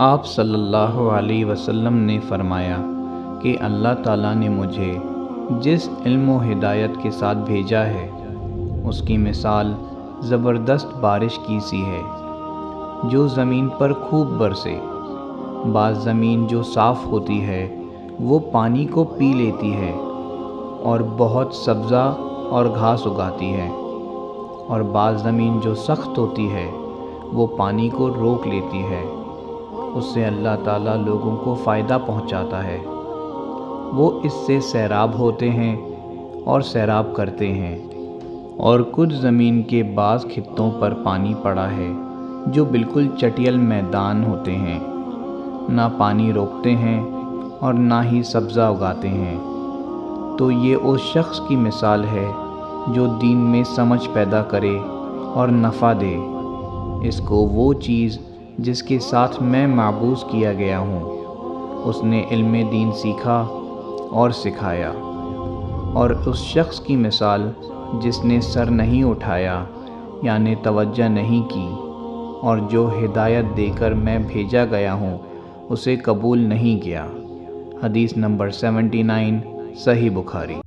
آپ صلی اللہ علیہ وسلم نے فرمایا کہ اللہ تعالیٰ نے مجھے جس علم و ہدایت کے ساتھ بھیجا ہے اس کی مثال زبردست بارش کی سی ہے جو زمین پر خوب برسے۔ بعض زمین جو صاف ہوتی ہے وہ پانی کو پی لیتی ہے اور بہت سبزہ اور گھاس اگاتی ہے، اور بعض زمین جو سخت ہوتی ہے وہ پانی کو روک لیتی ہے۔ اس سے اللہ تعالیٰ لوگوں کو فائدہ پہنچاتا ہے، وہ اس سے سیراب ہوتے ہیں اور سیراب کرتے ہیں۔ اور کچھ زمین کے بعض خطوں پر پانی پڑا ہے جو بالکل چٹیل میدان ہوتے ہیں، نہ پانی روکتے ہیں اور نہ ہی سبزہ اگاتے ہیں۔ تو یہ اس شخص کی مثال ہے جو دین میں سمجھ پیدا کرے اور نفع دے اس کو وہ چیز جس کے ساتھ میں معبوس کیا گیا ہوں۔ اس نے علم دین سیکھا اور سکھایا۔ اور اس شخص کی مثال جس نے سر نہیں اٹھایا یعنی توجہ نہیں کی، اور جو ہدایت دے کر میں بھیجا گیا ہوں اسے قبول نہیں کیا۔ حدیث نمبر 79، صحیح بخاری۔